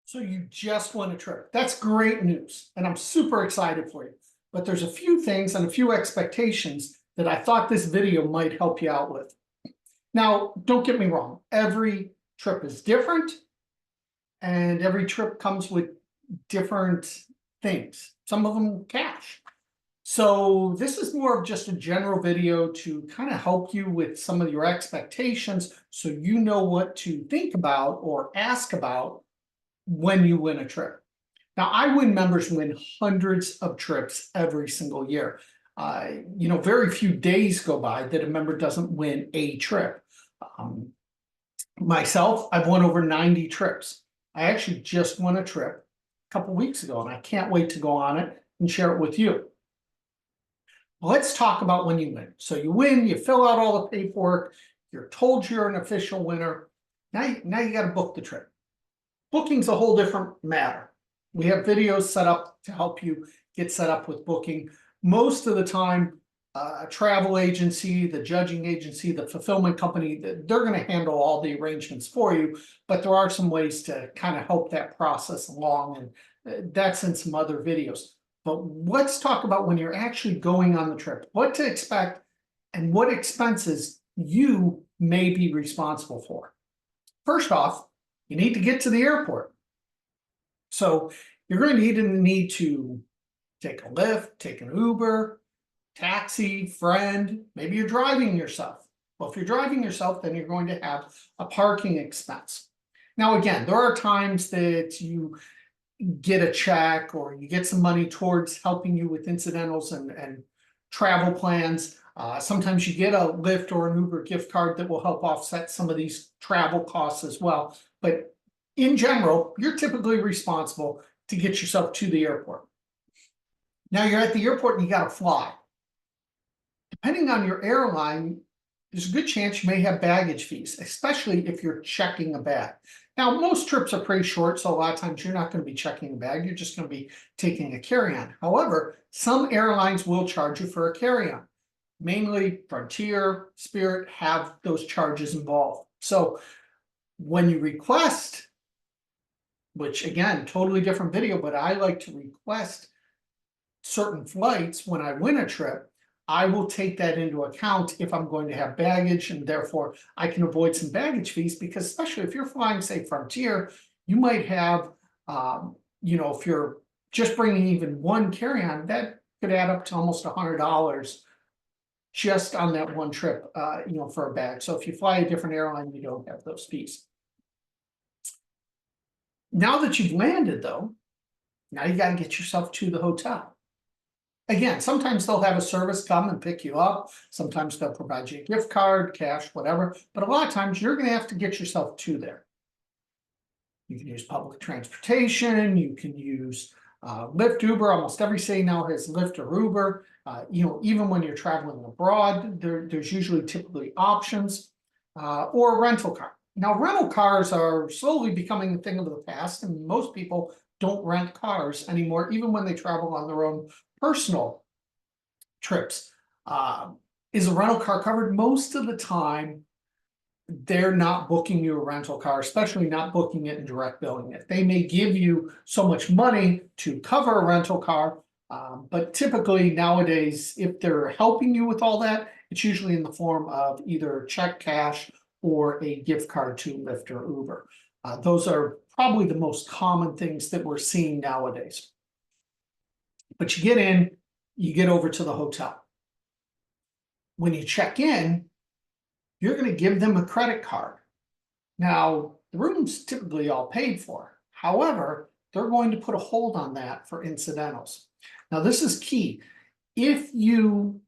So you just won a trip. That's great news, and I'm super excited for you. But there's a few things and a few expectations that I thought this video might help you out with. Now, don't get me wrong, every trip is different, and every trip comes with different things, some of them cash. So this is more of just a general video to kind of help you with some of your expectations so you know what to think about or ask about when you win a trip. Now, iWin members win hundreds of trips every single year. Very few days go by that a member doesn't win a trip. Myself, I've won over 90 trips. I actually just won a trip a couple weeks ago, and I can't wait to go on it and share it with you. Let's talk about when you win. So you win, you fill out all the paperwork, you're told you're an official winner. Now you got to book the trip. Booking's a whole different matter. We have videos set up to help you get set up with booking. Most of the time, a travel agency, the judging agency, the fulfillment company, they're going to handle all the arrangements for you, but there are some ways to kind of help that process along, and that's in some other videos. But let's talk about when you're actually going on the trip, what to expect and what expenses you may be responsible for. First off, you need to get to the airport. So you're going to need to take a Lyft, take an Uber, taxi, friend, maybe you're driving yourself. Well, if you're driving yourself, then you're going to have a parking expense. Now, again, there are times that you get a check or you get some money towards helping you with incidentals and travel plans. Sometimes you get a Lyft or an Uber gift card that will help offset some of these travel costs as well. But in general, you're typically responsible to get yourself to the airport. Now you're at the airport and you got to fly. Depending on your airline, there's a good chance you may have baggage fees, especially if you're checking a bag. Now, most trips are pretty short, so a lot of times you're not going to be checking a bag. You're just going to be taking a carry-on. However, some airlines will charge you for a carry-on. Mainly Frontier, Spirit have those charges involved. So when you request, which again, totally different video, but I like to request certain flights when I win a trip, I will take that into account if I'm going to have baggage, and therefore I can avoid some baggage fees, because especially if you're flying, say, Frontier, you might have, if you're just bringing even one carry-on, that could add up to almost $100 just on that one trip, for a bag. So if you fly a different airline, you don't have those fees. Now that you've landed, though, now you got to get yourself to the hotel. Again, sometimes they'll have a service come and pick you up. Sometimes they'll provide you a gift card, cash, whatever. But a lot of times you're going to have to get yourself to there. You can use public transportation. You can use Lyft, Uber. Almost every city now has Lyft or Uber. Even when you're traveling abroad, there's usually typically options, or a rental car. Now, rental cars are slowly becoming a thing of the past, and most people don't rent cars anymore, even when they travel on their own personal trips. Is a rental car covered? Most of the time, they're not booking you a rental car, especially not booking it and direct billing it. They may give you so much money to cover a rental car, but typically nowadays, if they're helping you with all that, it's usually in the form of either check, cash, or a gift card to Lyft or Uber. Those are probably the most common things that we're seeing nowadays. But you get in, you get over to the hotel. When you check in, you're going to give them a credit card. Now, the room's typically all paid for. However, they're going to put a hold on that for incidentals. Now, this is key. If you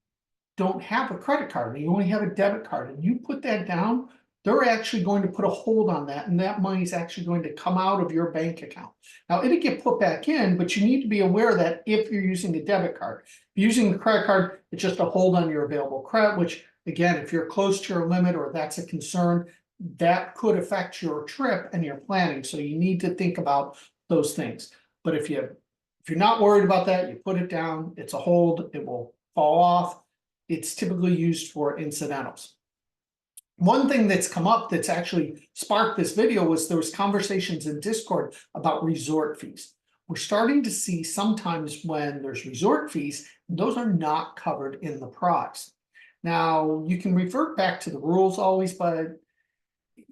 don't have a credit card and you only have a debit card and you put that down, they're actually going to put a hold on that, and that money is actually going to come out of your bank account. Now, it'll get put back in, but you need to be aware that if you're using a debit card, if you're using a credit card, it's just a hold on your available credit, which, again, if you're close to your limit or that's a concern, that could affect your trip and your planning. So you need to think about those things. But if you're not worried about that, you put it down, it's a hold, it will fall off. It's typically used for incidentals. One thing that's come up that's actually sparked this video was there was conversations in Discord about resort fees. We're starting to see sometimes when there's resort fees, those are not covered in the price. Now, you can revert back to the rules always, but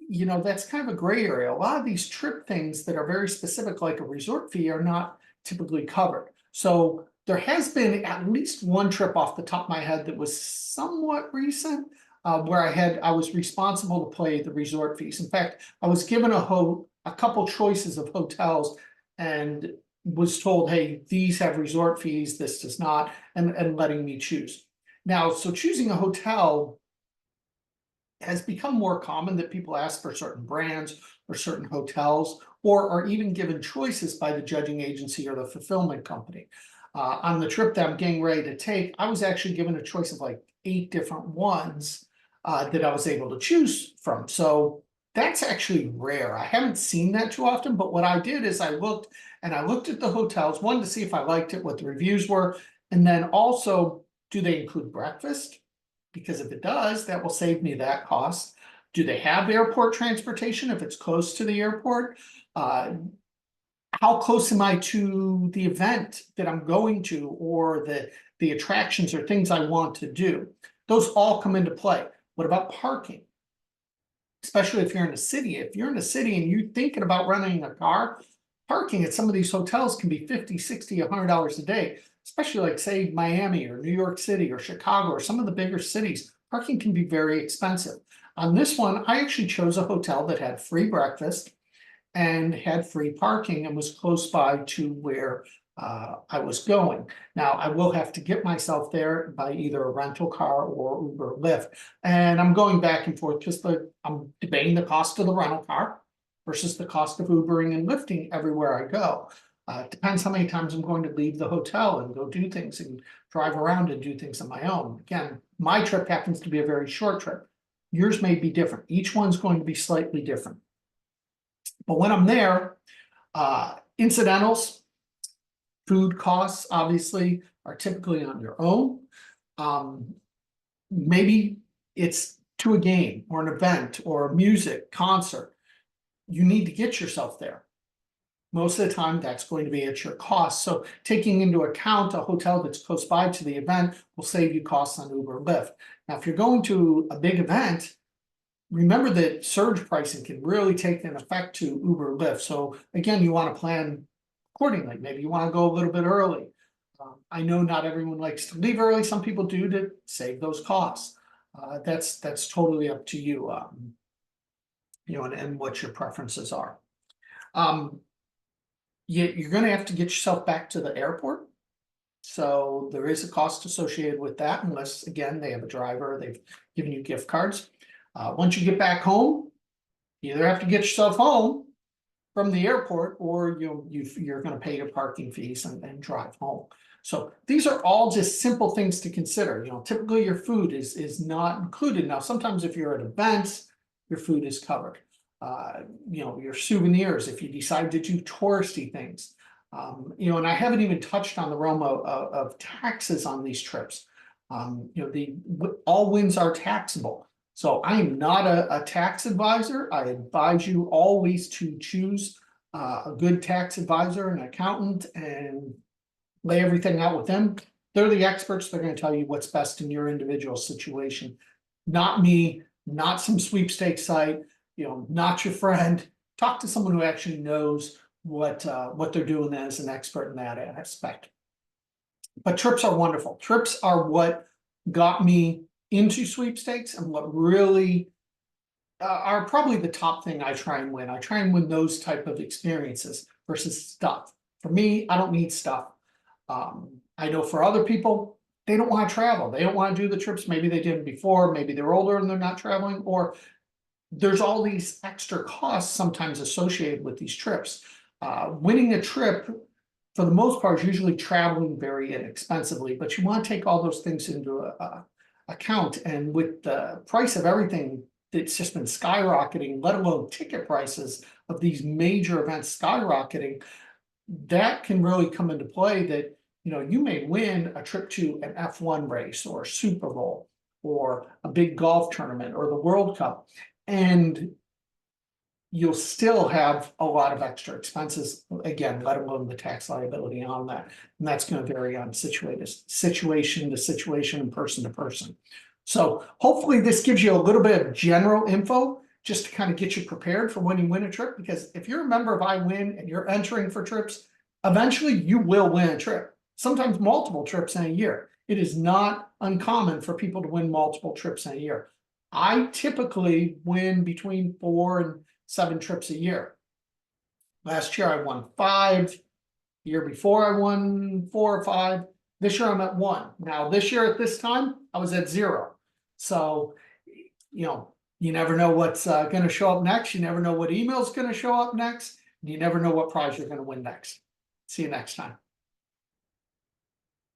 that's kind of a gray area. A lot of these trip things that are very specific, like a resort fee, are not typically covered. So there has been at least one trip off the top of my head that was somewhat recent, where I was responsible to pay the resort fees. In fact, I was given a couple choices of hotels and was told, hey, these have resort fees, this does not, and letting me choose. Now, so choosing a hotel has become more common that people ask for certain brands or certain hotels, or are even given choices by the judging agency or the fulfillment company. On the trip that I'm getting ready to take, I was actually given a choice of like 8 different ones that I was able to choose from. So that's actually rare. I haven't seen that too often, but what I did is I looked at the hotels, one, to see if I liked it, what the reviews were, and then also, do they include breakfast? Because if it does, that will save me that cost. Do they have airport transportation if it's close to the airport? How close am I to the event that I'm going to, or the attractions or things I want to do? Those all come into play. What about parking? Especially if you're in a city. If you're in a city and you're thinking about renting a car, parking at some of these hotels can be $50, $60, $100 a day, especially like, say, Miami or New York City or Chicago or some of the bigger cities. Parking can be very expensive. On this one, I actually chose a hotel that had free breakfast and had free parking and was close by to where I was going. Now, I will have to get myself there by either a rental car or Uber Lyft. And I'm going back and forth because I'm debating the cost of the rental car versus the cost of Ubering and Lyfting everywhere I go. It depends how many times I'm going to leave the hotel and go do things and drive around and do things on my own. Again, my trip happens to be a very short trip. Yours may be different. Each one's going to be slightly different. But when I'm there, incidentals, food costs, obviously, are typically on your own. Maybe it's to a game or an event or a music concert. You need to get yourself there. Most of the time, that's going to be at your cost. So taking into account a hotel that's close by to the event will save you costs on Uber or Lyft. Now, if you're going to a big event, remember that surge pricing can really take an effect to Uber or Lyft. So again, you want to plan accordingly. Maybe you want to go a little bit early. I know not everyone likes to leave early. Some people do to save those costs. That's totally up to you, and what your preferences are. You're going to have to get yourself back to the airport. So there is a cost associated with that, unless, again, they have a driver, they've given you gift cards. Once you get back home, you either have to get yourself home from the airport, or you're going to pay your parking fees and drive home. So these are all just simple things to consider. Typically your food is not included. Now, sometimes if you're at events, your food is covered. Your souvenirs, if you decide to do touristy things. And I haven't even touched on the realm of taxes on these trips. All wins are taxable. So I am not a tax advisor. I advise you always to choose a good tax advisor, an accountant, and lay everything out with them. They're the experts. They're going to tell you what's best in your individual situation. Not me, not some sweepstakes site, not your friend. Talk to someone who actually knows what they're doing as an expert in that aspect. But trips are wonderful. Trips are what got me into sweepstakes, and what really are probably the top thing I try and win. I try and win those type of experiences versus stuff. For me, I don't need stuff. I know for other people, they don't want to travel. They don't want to do the trips. Maybe they did before, maybe they're older and they're not traveling, or there's all these extra costs sometimes associated with these trips. Winning a trip, for the most part, is usually traveling very inexpensively, but you want to take all those things into account. And with the price of everything that's just been skyrocketing, let alone ticket prices of these major events skyrocketing, that can really come into play that, you may win a trip to an F1 race or a Super Bowl, or a big golf tournament or the World Cup. And you'll still have a lot of extra expenses, again, let alone the tax liability on that. And that's gonna vary on situation to situation and person to person. So hopefully this gives you a little bit of general info, just to kind of get you prepared for when you win a trip, because if you're a member of iWin and you're entering for trips, eventually you will win a trip, sometimes multiple trips in a year. It is not uncommon for people to win multiple trips in a year. I typically win between 4 and 7 trips a year. Last year I won 5. The year before I won 4 or 5. This year I'm at 1. Now this year at this time I was at 0. So, you know, you never know what's going to show up next. You never know what email is going to show up next. You never know what prize you're going to win next. See you next time.